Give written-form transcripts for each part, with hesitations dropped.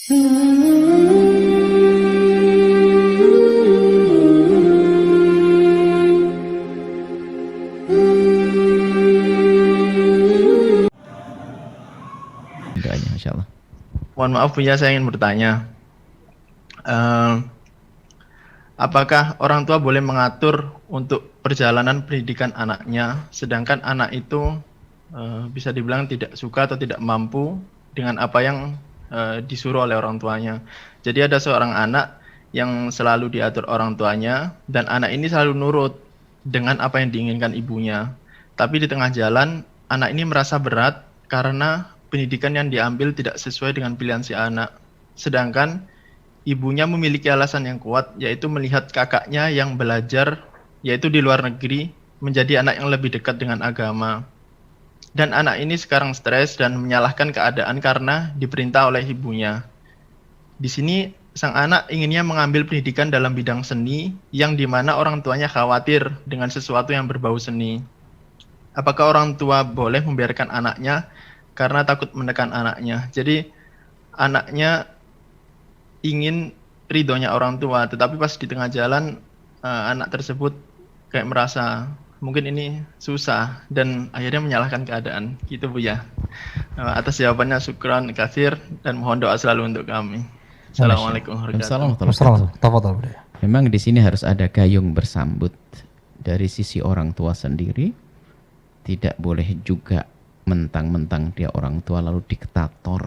Doanya, Masya Allah. Mohon maaf Buya, saya ingin bertanya. Apakah orang tua boleh mengatur untuk perjalanan pendidikan anaknya, sedangkan anak itu bisa dibilang tidak suka atau tidak mampu dengan apa yang disuruh oleh orang tuanya. Jadi ada seorang anak yang selalu diatur orang tuanya, dan anak ini selalu nurut dengan apa yang diinginkan ibunya. Tapi di tengah jalan, anak ini merasa berat karena pendidikan yang diambil tidak sesuai dengan pilihan si anak. Sedangkan ibunya memiliki alasan yang kuat, yaitu melihat kakaknya yang belajar, yaitu di luar negeri, menjadi anak yang lebih dekat dengan agama. Dan anak ini sekarang stres dan menyalahkan keadaan karena diperintah oleh ibunya. Di sini sang anak inginnya mengambil pendidikan dalam bidang seni, yang dimana orang tuanya khawatir dengan sesuatu yang berbau seni. Apakah orang tua boleh membiarkan anaknya karena takut menekan anaknya? Jadi anaknya ingin ridhonya orang tua, tetapi pas di tengah jalan anak tersebut kayak merasa mungkin ini susah dan akhirnya menyalahkan keadaan. Gitu Buya. Atas jawabannya syukran katsir dan mohon doa selalu untuk kami. Assalamualaikum warahmatullahi wabarakatuh. Memang di sini harus ada gayung bersambut dari sisi orang tua sendiri. Tidak boleh juga mentang-mentang dia orang tua lalu diktator,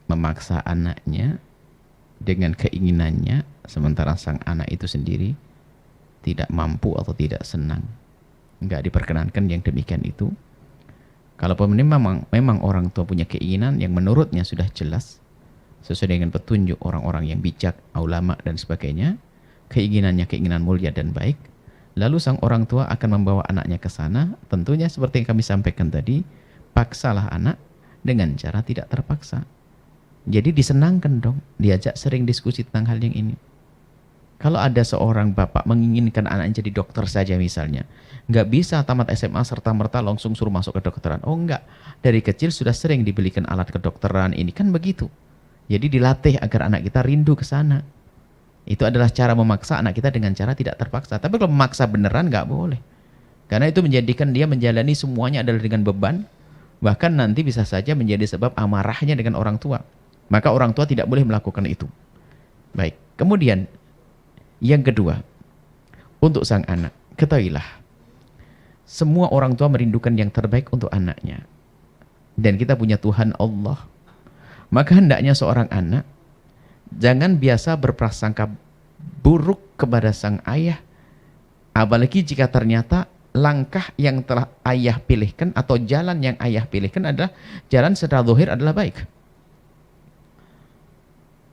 memaksa anaknya dengan keinginannya, sementara sang anak itu sendiri tidak mampu atau tidak senang. Enggak diperkenankan yang demikian itu. Kalau memang orang tua punya keinginan yang menurutnya sudah jelas, sesuai dengan petunjuk orang-orang yang bijak, ulama dan sebagainya, keinginannya keinginan mulia dan baik, lalu sang orang tua akan membawa anaknya ke sana. Tentunya seperti yang kami sampaikan tadi, paksalah anak dengan cara tidak terpaksa. Jadi disenangkan dong, diajak sering diskusi tentang hal yang ini. Kalau ada seorang bapak menginginkan anaknya jadi dokter saja misalnya, nggak bisa tamat SMA serta-merta langsung suruh masuk ke kedokteran. Oh enggak, dari kecil sudah sering dibelikan alat kedokteran, ini kan begitu. Jadi dilatih agar anak kita rindu ke sana. Itu adalah cara memaksa anak kita dengan cara tidak terpaksa. Tapi kalau memaksa beneran nggak boleh. Karena itu menjadikan dia menjalani semuanya adalah dengan beban. Bahkan nanti bisa saja menjadi sebab amarahnya dengan orang tua. Maka orang tua tidak boleh melakukan itu. Baik, kemudian yang kedua, untuk sang anak, ketahuilah, semua orang tua merindukan yang terbaik untuk anaknya. Dan kita punya Tuhan Allah. Maka hendaknya seorang anak jangan biasa berprasangka buruk kepada sang ayah. Apalagi jika ternyata langkah yang telah ayah pilihkan atau jalan yang ayah pilihkan adalah jalan secara zahir adalah baik.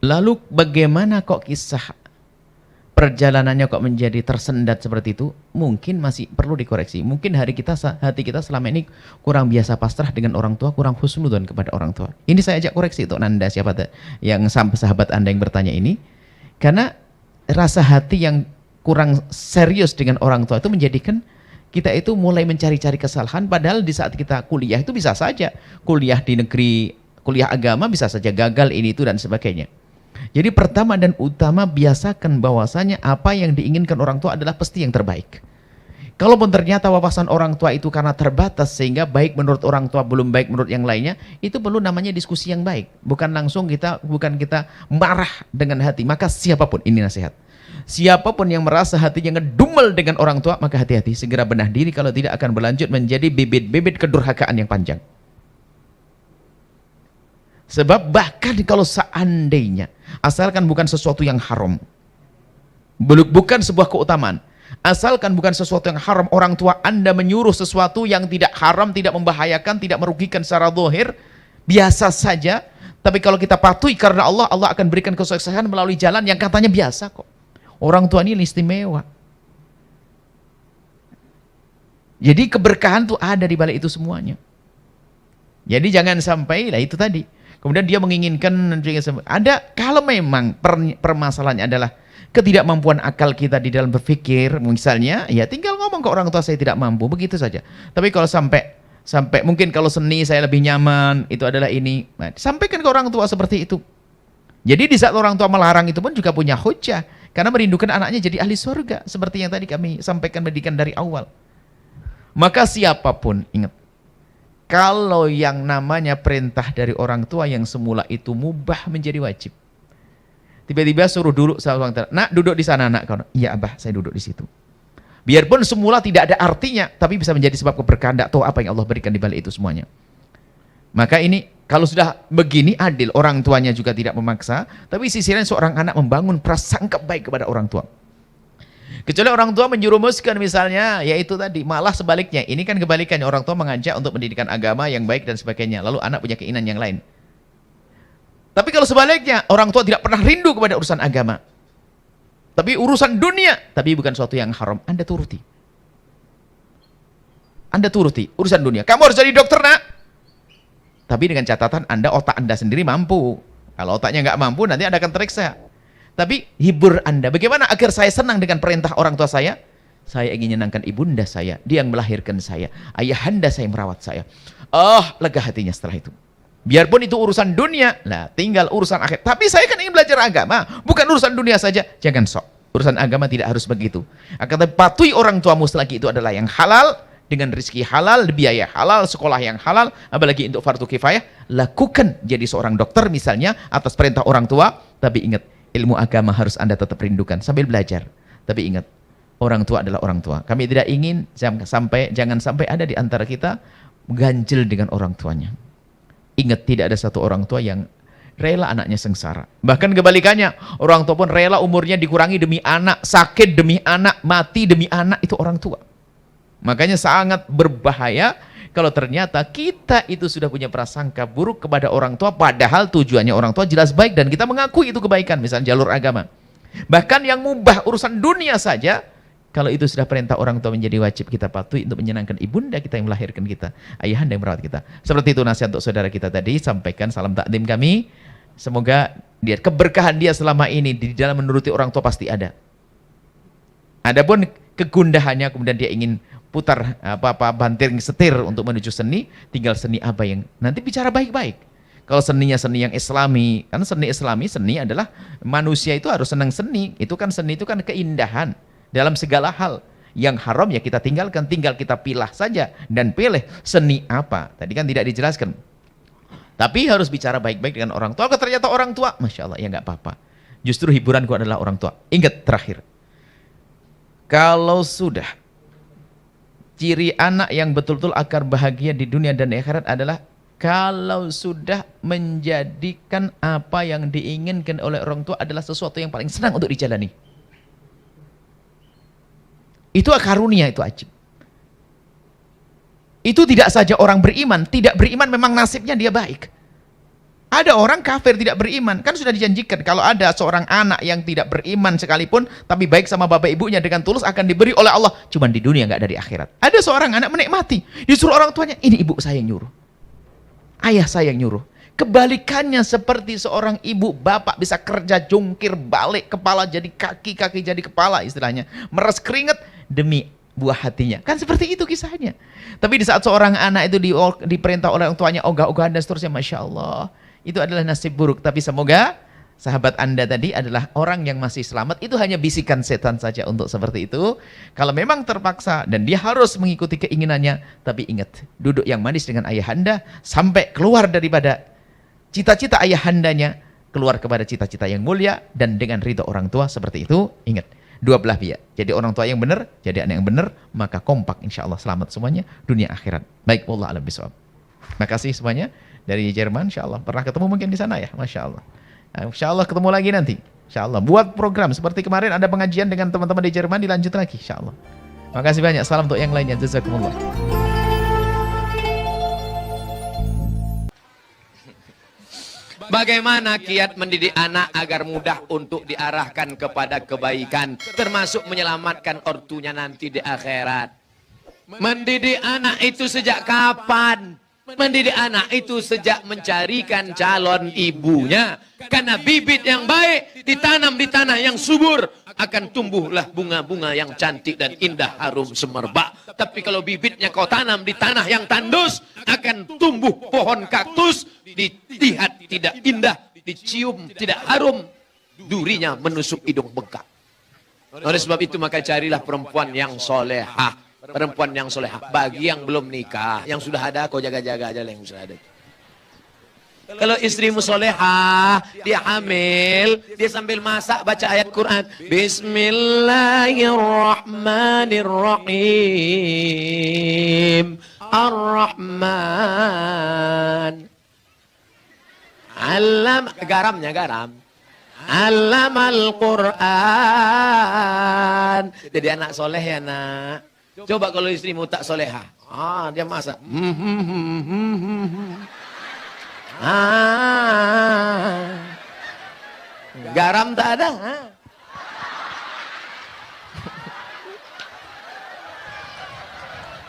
Lalu bagaimana kok kisah perjalanannya kok menjadi tersendat seperti itu? Mungkin masih perlu dikoreksi. Mungkin hati kita selama ini kurang biasa pasrah dengan orang tua, kurang husnudzon kepada orang tua. Ini saya ajak koreksi untuk Anda, siapa yang sahabat Anda yang bertanya ini. Karena rasa hati yang kurang serius dengan orang tua itu menjadikan kita itu mulai mencari-cari kesalahan, padahal di saat kita kuliah itu bisa saja kuliah di negeri, kuliah agama bisa saja gagal ini itu dan sebagainya. Jadi pertama dan utama biasakan bahwasanya apa yang diinginkan orang tua adalah pasti yang terbaik. Kalaupun ternyata wawasan orang tua itu karena terbatas sehingga baik menurut orang tua belum baik menurut yang lainnya, itu perlu namanya diskusi yang baik. Bukan kita marah dengan hati. Maka siapapun, ini nasihat, siapapun yang merasa hatinya ngedumel dengan orang tua, maka hati-hati, segera benah diri, kalau tidak akan berlanjut menjadi bibit-bibit kedurhakaan yang panjang. Sebab bahkan kalau seandainya, asalkan bukan sesuatu yang haram, bukan sebuah keutamaan, asalkan bukan sesuatu yang haram, orang tua Anda menyuruh sesuatu yang tidak haram, tidak membahayakan, tidak merugikan secara zahir, biasa saja. Tapi kalau kita patuhi karena Allah, Allah akan berikan kesuksesan melalui jalan yang katanya biasa kok. Orang tua ini istimewa. Jadi keberkahan tuh ada di balik itu semuanya. Jadi jangan sampai, lah itu tadi. Kemudian dia menginginkan, ada, kalau memang permasalahannya adalah ketidakmampuan akal kita di dalam berpikir, misalnya, ya tinggal ngomong ke orang tua saya tidak mampu, begitu saja. Tapi kalau sampai Sampai mungkin kalau seni saya lebih nyaman, itu adalah ini. Nah, sampaikan ke orang tua seperti itu. Jadi di saat orang tua melarang itu pun juga punya hujah. Karena merindukan anaknya jadi ahli surga. Seperti yang tadi kami sampaikan pendidikan dari awal. Maka siapapun, ingat. Kalau yang namanya perintah dari orang tua yang semula itu mubah menjadi wajib. Tiba-tiba suruh duduk sama orang tua. Nak, duduk di sana, nak. Iya, abah, saya duduk di situ. Biarpun semula tidak ada artinya, tapi bisa menjadi sebab keberkahan. Tidak tahu apa yang Allah berikan di balik itu semuanya. Maka ini, kalau sudah begini adil, orang tuanya juga tidak memaksa, tapi sisi lain seorang anak membangun prasangka baik kepada orang tua. Kecuali orang tua menjerumuskan misalnya, yaitu tadi, malah sebaliknya. Ini kan kebalikannya, orang tua mengajak untuk pendidikan agama yang baik dan sebagainya. Lalu anak punya keinginan yang lain. Tapi kalau sebaliknya, orang tua tidak pernah rindu kepada urusan agama. Tapi urusan dunia, tapi bukan suatu yang haram. Anda turuti. Anda turuti, urusan dunia. Kamu harus jadi dokter, nak. Tapi dengan catatan Anda, otak Anda sendiri mampu. Kalau otaknya nggak mampu, nanti Anda akan teriksa. Tapi hibur Anda. Bagaimana agar saya senang dengan perintah orang tua saya? Saya ingin menyenangkan ibunda saya. Dia yang melahirkan saya. Ayahanda saya merawat saya. Lega hatinya setelah itu. Biarpun itu urusan dunia, lah tinggal urusan akhir. Tapi saya kan ingin belajar agama, bukan urusan dunia saja. Jangan sok. Urusan agama tidak harus begitu. Akan tetapi patuhi orang tuamu selagi itu adalah yang halal, dengan rezeki halal, biaya halal, sekolah yang halal, apalagi untuk fardu kifayah, lakukan jadi seorang dokter misalnya atas perintah orang tua. Tapi ingat, ilmu agama harus Anda tetap rindukan sambil belajar. Tapi ingat, orang tua adalah orang tua. Kami tidak ingin jangan sampai ada di antara kita ganjil dengan orang tuanya. Ingat, tidak ada satu orang tua yang rela anaknya sengsara. Bahkan kebalikannya, orang tua pun rela umurnya dikurangi demi anak, sakit demi anak, mati demi anak, itu orang tua. Makanya sangat berbahaya kalau ternyata kita itu sudah punya prasangka buruk kepada orang tua, padahal tujuannya orang tua jelas baik dan kita mengakui itu kebaikan, misalnya jalur agama. Bahkan yang mubah urusan dunia saja, kalau itu sudah perintah orang tua menjadi wajib kita patuhi untuk menyenangkan ibunda kita yang melahirkan kita, ayahanda yang merawat kita. Seperti itu nasihat untuk saudara kita tadi, sampaikan salam takdim kami. Semoga dia keberkahan dia selama ini di dalam menuruti orang tua pasti ada. Adapun kegundahannya kemudian dia ingin putar banting setir untuk menuju seni, tinggal seni apa yang nanti bicara baik-baik. Kalau seninya seni yang islami, kan seni islami, seni adalah manusia itu harus senang seni. Itu kan seni itu kan keindahan dalam segala hal. Yang haram ya kita tinggalkan, tinggal kita pilah saja dan pilih seni apa. Tadi kan tidak dijelaskan. Tapi harus bicara baik-baik dengan orang tua. Kalau ternyata orang tua, Masya Allah, ya nggak apa-apa. Justru hiburanku adalah orang tua. Ingat terakhir, kalau sudah ciri anak yang betul-betul akan bahagia di dunia dan akhirat adalah kalau sudah menjadikan apa yang diinginkan oleh orang tua adalah sesuatu yang paling senang untuk dijalani. Itu karunia, itu ajib. Itu tidak saja orang beriman, tidak beriman memang nasibnya dia baik. Ada orang kafir tidak beriman, kan sudah dijanjikan kalau ada seorang anak yang tidak beriman sekalipun, tapi baik sama bapak ibunya dengan tulus akan diberi oleh Allah, cuman di dunia nggak ada di akhirat. Ada seorang anak menikmati, disuruh orang tuanya, ini ibu saya yang nyuruh, ayah saya yang nyuruh. Kebalikannya seperti seorang ibu, bapak bisa kerja jungkir balik, kepala jadi kaki, kaki jadi kepala istilahnya, meres keringat demi buah hatinya. Kan seperti itu kisahnya. Tapi di saat seorang anak itu diperintah oleh orang tuanya ogah-ogahan dan seterusnya, Masya Allah, itu adalah nasib buruk. Tapi semoga sahabat Anda tadi adalah orang yang masih selamat. Itu hanya bisikan setan saja untuk seperti itu. Kalau memang terpaksa dan dia harus mengikuti keinginannya, tapi ingat, duduk yang manis dengan ayahanda sampai keluar daripada cita-cita ayahandanya, keluar kepada cita-cita yang mulia dan dengan ridho orang tua. Seperti itu, ingat, dua belah pihak. Jadi orang tua yang benar, jadi anak yang benar, maka kompak, insya Allah selamat semuanya dunia akhirat. Baik, wallah a'lam bishawab. Makasih semuanya dari Jerman, insya Allah pernah ketemu mungkin di sana ya, Masya Allah. Nah, insya Allah ketemu lagi nanti, insya Allah buat program seperti kemarin ada pengajian dengan teman-teman di Jerman, dilanjut lagi, insya Allah. Makasih banyak, salam untuk yang lainnya, jazakumullah. Bagaimana kiat mendidik anak agar mudah untuk diarahkan kepada kebaikan, termasuk menyelamatkan ortunya nanti di akhirat. Mendidik anak itu sejak kapan? Mendidik anak itu sejak mencarikan calon ibunya. Karena bibit yang baik ditanam di tanah yang subur akan tumbuhlah bunga-bunga yang cantik dan indah harum semerbak. Tapi kalau bibitnya kau tanam di tanah yang tandus, akan tumbuh pohon kaktus, dilihat tidak indah, dicium tidak harum, durinya menusuk hidung bengkak. Oleh sebab itu maka carilah perempuan yang solehah. Perempuan yang solehah. Bagi yang belum nikah, yang sudah ada kau jaga-jaga aja lah yang sudah ada. Kalau istrimu solehah, dia hamil, dia sambil masak baca ayat Quran. Bismillahirrahmanirrahim. Ar-Rahman. Garamnya garam. Allamal Quran. Jadi anak soleh ya nak. Coba kalau istrimu tak solehah. Dia masak. Garam tak ada.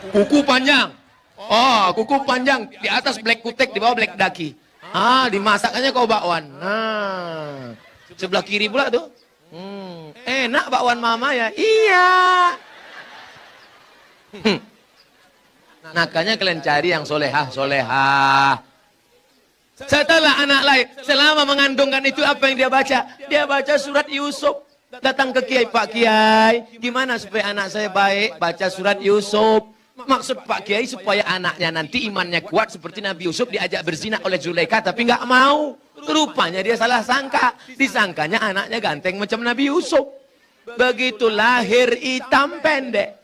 Kuku panjang. Kuku panjang. Di atas black kutek, di bawah black daki. Dimasaknya kau bakwan. Sebelah kiri pula tuh. Enak bakwan mama ya. Iya. Makanya kalian cari yang solehah. Setelah anak lahir, selama mengandungkan itu apa yang dia baca? Dia baca surat Yusuf. Datang ke Kiai, Pak Kiai, gimana supaya anak saya baik? Baca surat Yusuf. Maksud Pak Kiai supaya anaknya nanti imannya kuat seperti Nabi Yusuf diajak berzina oleh Zulaikha tapi nggak mau. Rupanya dia salah sangka. Disangkanya anaknya ganteng macam Nabi Yusuf. Begitu lahir hitam pendek.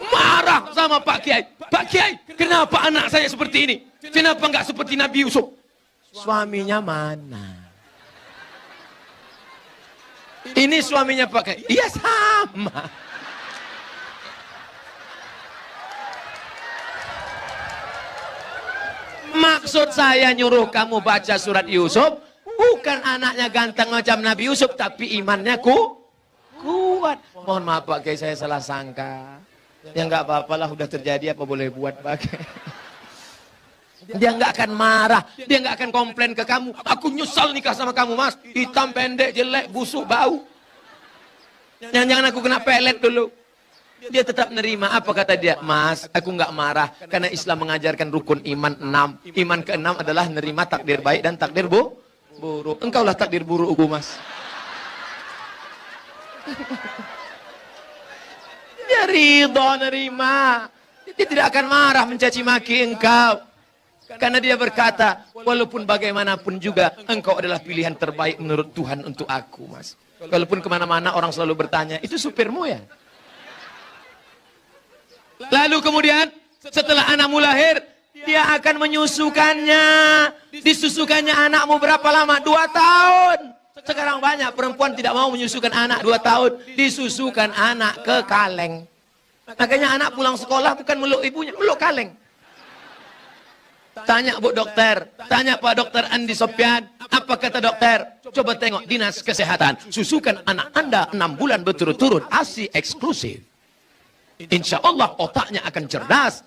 Marah sama Pak Kiai. Pak Kiai, kenapa anak saya seperti ini? Kenapa nggak seperti Nabi Yusuf? Suaminya mana? Ini suaminya Pak Kiai. Iya sama. Maksud saya nyuruh kamu baca surat Yusuf, bukan anaknya ganteng macam Nabi Yusuf, tapi imannya kuat. Mohon maaf Pak Kiai, saya salah sangka. Ya nggak apa-apalah, udah terjadi, apa boleh buat Pak Kiai. Dia nggak akan marah, dia nggak akan komplain ke kamu. Aku nyesal nikah sama kamu mas, hitam pendek, jelek, busuk, bau. Jangan-jangan aku kena pelet dulu. Dia tetap nerima. Apa kata dia? Mas, aku nggak marah karena Islam mengajarkan rukun iman 6. Iman ke-6 adalah nerima takdir baik dan takdir buruk. Engkaulah takdir burukku mas. Dia ridho nerima. Dia tidak akan marah mencaci maki engkau. Karena dia berkata, walaupun bagaimanapun juga engkau adalah pilihan terbaik menurut Tuhan untuk aku mas. Walaupun kemana-mana orang selalu bertanya, itu supirmu ya? Lalu kemudian setelah anakmu lahir, dia akan menyusukannya. Disusukannya anakmu berapa lama? 2 tahun. Sekarang banyak perempuan tidak mau menyusukan anak 2 tahun. Disusukan anak ke kaleng. Makanya anak pulang sekolah bukan meluk ibunya, meluk kaleng. Tanya Bu Dokter, tanya Pak Dokter Andi Sopyan, apa kata dokter? Coba tengok dinas kesehatan, susukan anak Anda 6 bulan berturut-turut, ASI eksklusif. Insya Allah otaknya akan cerdas,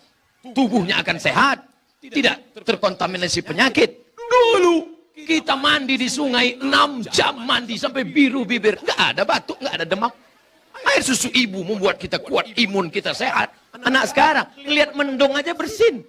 tubuhnya akan sehat, tidak terkontaminasi penyakit. Dulu kita mandi di sungai 6 jam mandi sampai biru bibir, nggak ada batuk, nggak ada demam. Air susu ibu membuat kita kuat, imun kita sehat. Anak sekarang lihat mendung aja bersin.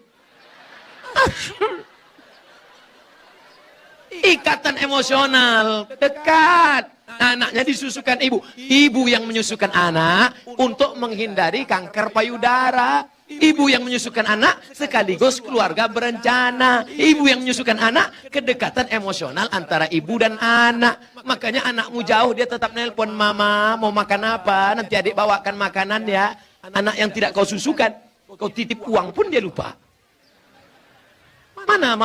Ikatan emosional dekat. Anaknya disusukan ibu. Ibu yang menyusukan anak untuk menghindari kanker payudara. Ibu yang menyusukan anak sekaligus keluarga berencana. Ibu yang menyusukan anak kedekatan emosional antara ibu dan anak. Makanya anakmu jauh dia tetap nelpon, mama mau makan apa? Nanti adik bawakan makanan ya. Anak yang tidak kau susukan, kau titip uang pun dia lupa. Mana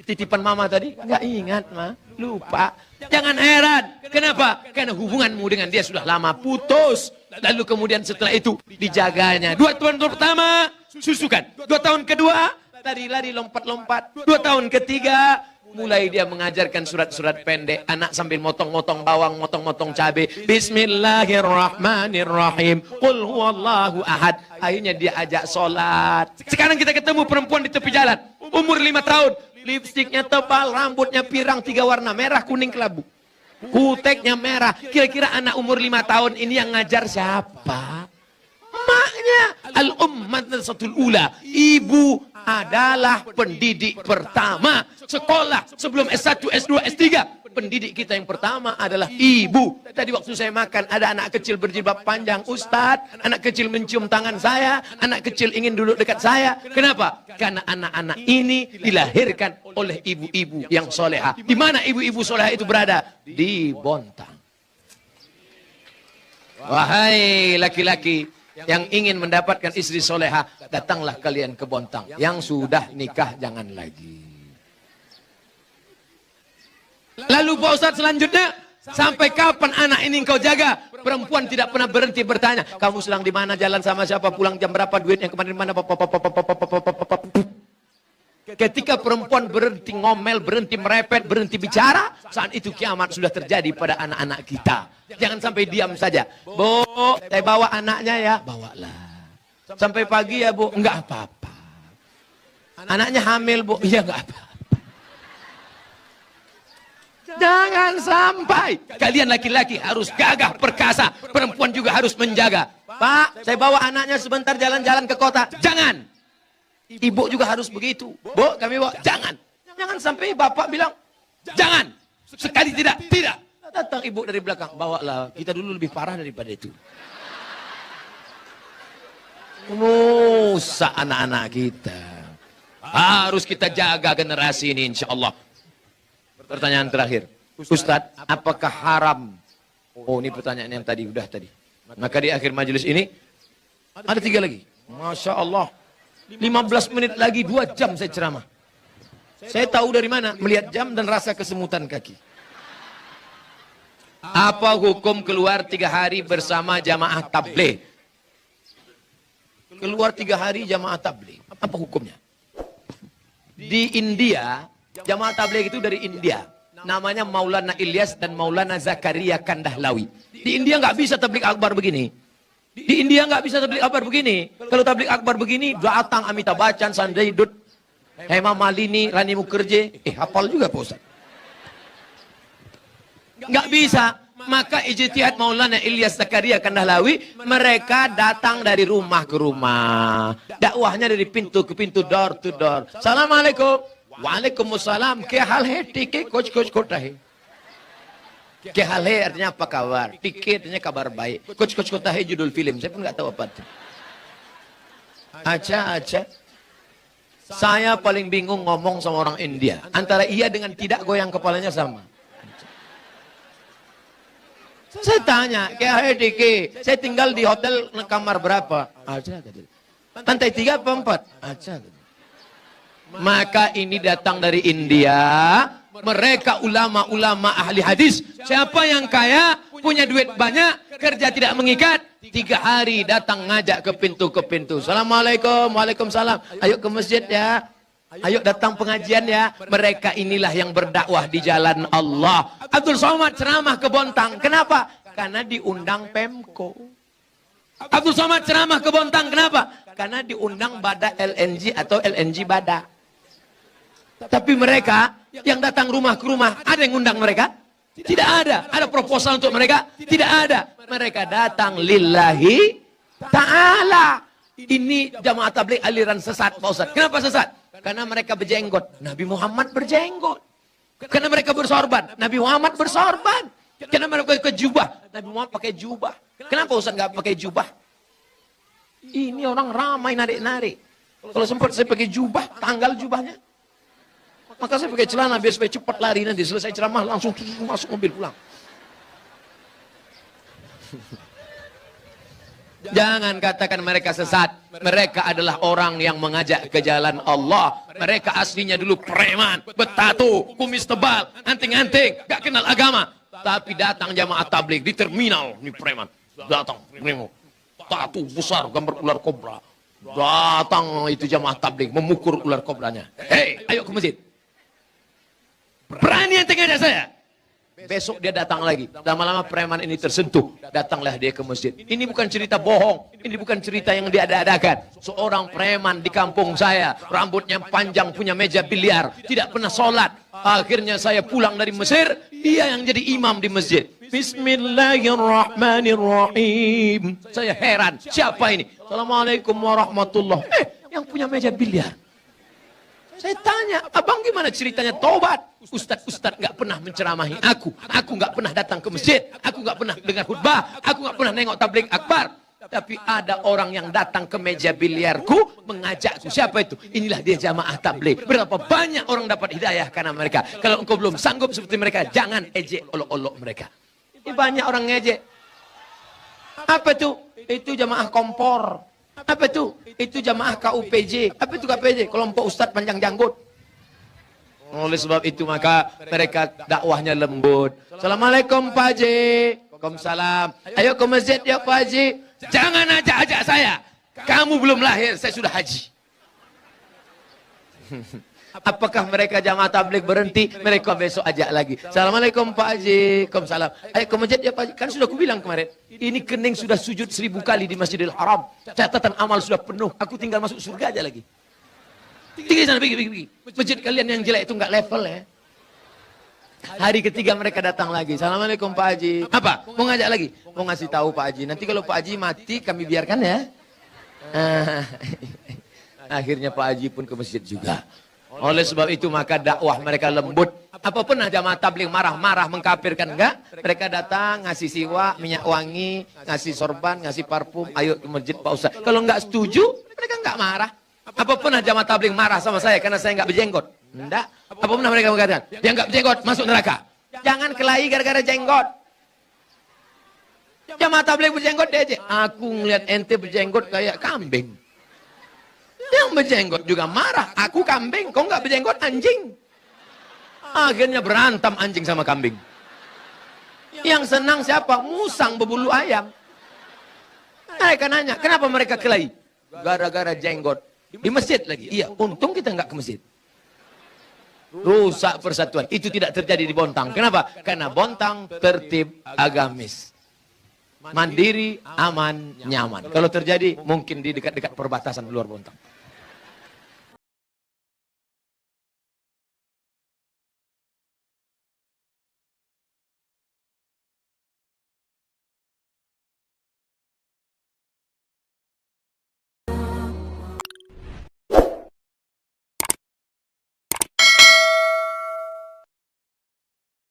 titipan mama tadi? Enggak ingat, ma. Lupa. Jangan heran. Kenapa? Karena hubunganmu dengan dia sudah lama putus. Lalu kemudian setelah itu dijaganya. 2 tahun pertama susukan. 2 tahun kedua lari-lari lompat-lompat. 2 tahun ketiga mulai dia mengajarkan surat-surat pendek. Anak sambil motong-motong bawang, motong-motong cabai. Bismillahirrahmanirrahim. Qul huwallahu ahad. Akhirnya dia ajak sholat. Sekarang kita ketemu perempuan di tepi jalan. Umur 5 tahun. Lipstiknya tebal, rambutnya pirang 3 warna. Merah, kuning, kelabu. kuteknya merah. Kira-kira anak umur 5 tahun ini yang ngajar siapa? Maknya al-ummatul ula. Ibu adalah pendidik pertama. Sekolah sebelum S1, S2, S3. Pendidik kita yang pertama adalah ibu. Tadi waktu saya makan ada anak kecil berjilbab panjang. Ustadz, anak kecil mencium tangan saya. Anak kecil ingin duduk dekat saya. Kenapa? Karena anak-anak ini dilahirkan oleh ibu-ibu yang soleha. Di mana ibu-ibu soleha itu berada? Di Bontang. Wahai laki-laki yang ingin mendapatkan istri soleha, datanglah kalian ke Bontang. Yang sudah nikah jangan lagi. Lalu Pak Ustadz selanjutnya, sampai kapan anak ini engkau jaga? Perempuan tidak pernah berhenti bertanya, kamu sedang di mana, jalan sama siapa, pulang jam berapa, duitnya kemarin mana? Ketika perempuan berhenti ngomel, berhenti merepet, berhenti bicara, saat itu kiamat sudah terjadi pada anak-anak kita. Jangan sampai diam saja. Bu, saya bawa anaknya ya. Bawalah. Sampai pagi ya Bu, enggak apa-apa. Anaknya hamil Bu, iya enggak apa-apa. Jangan sampai. Kalian laki-laki harus gagah perkasa. Perempuan juga harus menjaga. Pak, saya bawa anaknya sebentar jalan-jalan ke kota. Jangan. Ibu juga harus begitu. Bu, kami bawa. Jangan. Jangan sampai bapak bilang, jangan. Sekali tidak. Tidak. Datang ibu dari belakang. Bawalah. Kita dulu lebih parah daripada itu. Rusak anak-anak kita. Harus kita jaga generasi ini insya Allah. Pertanyaan terakhir. Ustadz, apakah haram? Oh, ini pertanyaan yang tadi. Maka di akhir majelis ini, ada 3 lagi. Masya Allah. 15 menit lagi, 2 jam saya ceramah. Saya tahu dari mana? Melihat jam dan rasa kesemutan kaki. Apa hukum keluar 3 hari bersama jamaah tabligh? Keluar 3 hari jamaah tabligh. Apa hukumnya? Di India, jamaah tabligh itu dari India. Namanya Maulana Ilyas dan Maulana Zakaria Kandahlawi. Di India nggak bisa tabligh akbar begini. Di India nggak bisa tabligh akbar begini. Kalau tabligh akbar begini, datang Amitabh Bachchan, Sanjay Dutt, Hema Malini, Rani Mukherjee. Hafal juga Pak Ustaz. Nggak bisa. Maka ijtihad Maulana Ilyas Zakaria Kandahlawi, mereka datang dari rumah ke rumah. Dakwahnya dari pintu ke pintu, door to door. Assalamualaikum. Waalaikumsalam. Kya hal hai? Tike kuch kota hai. Kya hal hai artinya apa kabar? Tike artinya kabar baik. Kuch kota hai judul film. Saya pun nggak tahu apa itu. Acha. Saya paling bingung ngomong sama orang India. Antara iya dengan tidak goyang kepalanya sama. Saya tanya, kya hai Tike? Saya tinggal di hotel kamar berapa? Acha. Lantai 3 apa 4? Acha. Maka ini datang dari India. Mereka ulama-ulama ahli hadis. Siapa yang kaya, punya duit banyak, kerja tidak mengikat, 3 hari datang ngajak ke pintu. Assalamualaikum, waalaikumsalam. Ayo ke masjid ya. Ayo datang pengajian ya. Mereka inilah yang berdakwah di jalan Allah. Abdul Somad ceramah ke Bontang. Kenapa? Karena diundang Pemko. Abdul Somad ceramah ke Bontang. Kenapa? Karena diundang Bada LNG atau LNG Bada. Tapi mereka yang datang rumah ke rumah, ada yang undang mereka? Tidak ada. Ada proposal untuk mereka? Tidak ada. Mereka datang lillahi ta'ala. Ini jamaah tabligh aliran sesat Pak Ustaz. Kenapa sesat? Karena mereka berjenggot. Nabi Muhammad berjenggot. Karena mereka bersorban. Nabi Muhammad bersorban. Karena mereka pakai jubah. Nabi Muhammad pakai jubah. Kenapa Ustaz nggak pakai jubah? Ini orang ramai narik-narik. Kalau sempat saya pakai jubah, tanggal jubahnya. Maka saya pakai celana biar supaya cepat lari, nanti selesai ceramah langsung masuk mobil pulang. Jangan katakan mereka sesat. Mereka adalah orang yang mengajak ke jalan Allah. Mereka aslinya dulu preman, bertato, kumis tebal, anting-anting, gak kenal agama. Tapi datang jamaah tabligh di terminal, ini preman. Datang, tato besar, gambar ular kobra. Datang itu jamaah tabligh, memukul ular kobranya. Hei, ayo ke masjid. Berani yang ngajak saya. Besok dia datang lagi. Lama-lama preman ini tersentuh. Datanglah dia ke masjid. Ini bukan cerita bohong. Ini bukan cerita yang diada-adakan. Seorang preman di kampung saya. Rambutnya panjang, punya meja biliar. Tidak pernah sholat. Akhirnya saya pulang dari Mesir. Dia yang jadi imam di masjid. Bismillahirrahmanirrahim. Saya heran, siapa ini? Assalamualaikum warahmatullahi. Yang punya meja biliar. Saya tanya, abang gimana ceritanya tobat? Ustadz nggak pernah menceramahi aku. Aku nggak pernah datang ke masjid. Aku nggak pernah dengar khutbah. Aku nggak pernah nengok tabligh akbar. Tapi ada orang yang datang ke meja biliarku mengajakku. Siapa itu? Inilah dia jamaah tabligh. Berapa banyak orang dapat hidayah karena mereka. Kalau engkau belum sanggup seperti mereka, jangan ejek olok-olok mereka. Ini banyak orang ngejek. Apa itu? Itu jamaah kompor. Apa itu? Itu jamaah KUPJ. Apa itu KUPJ? Kelompok Ustadz Panjang Janggut. Oleh sebab itu maka mereka dakwahnya lembut. Assalamualaikum Pak Haji. Waalaikumsalam. Ayo ke masjid ya Pak Haji. Jangan ajak-ajak saya. Kamu belum lahir, saya sudah haji. Apakah mereka jamaah tabligh berhenti? Mereka besok ajak lagi. Assalamualaikum Pak Haji. Waalaikumsalam. Ayo ke masjid ya Pak Haji. Kan sudah aku bilang kemarin. Ini kening sudah sujud 1000 kali di Masjidil Haram. Catatan amal sudah penuh. Aku tinggal masuk surga aja lagi. Tinggal sana, pergi. Masjid kalian yang jelek itu nggak level ya. Hari ketiga mereka datang lagi. Assalamualaikum Pak Haji. Apa? Mau ngajak lagi? Mau ngasih tahu Pak Haji. Nanti kalau Pak Haji mati kami biarkan ya. Akhirnya Pak Haji pun ke masjid juga. Oleh sebab itu maka dakwah mereka lembut. Apa pernah jamaah tabligh marah-marah mengkafirkan? Enggak. Mereka datang ngasih siwak, minyak wangi, ngasih sorban, ngasih parfum. Ayo ke masjid Pak Ustaz. Kalau enggak setuju, mereka enggak marah. Apa pernah jamaah tabligh marah sama saya karena saya enggak berjenggot? Enggak. Apa pernah mereka mengatakan, yang enggak berjenggot masuk neraka? Jangan kelahi gara-gara jenggot. Jamaah tabligh berjenggot dia aja. Aku ngeliat ente berjenggot kayak kambing. Yang berjenggot juga marah. Aku kambing, kau nggak berjenggot anjing. Akhirnya berantem anjing sama kambing. Yang senang siapa? Musang berbulu ayam. Mereka nanya, kenapa mereka kelahi? Gara-gara jenggot. Di masjid lagi. Iya, untung kita nggak ke masjid. Rusak persatuan. Itu tidak terjadi di Bontang. Kenapa? Karena Bontang tertib agamis. Mandiri, aman, nyaman. Kalau terjadi, mungkin di dekat-dekat perbatasan luar Bontang.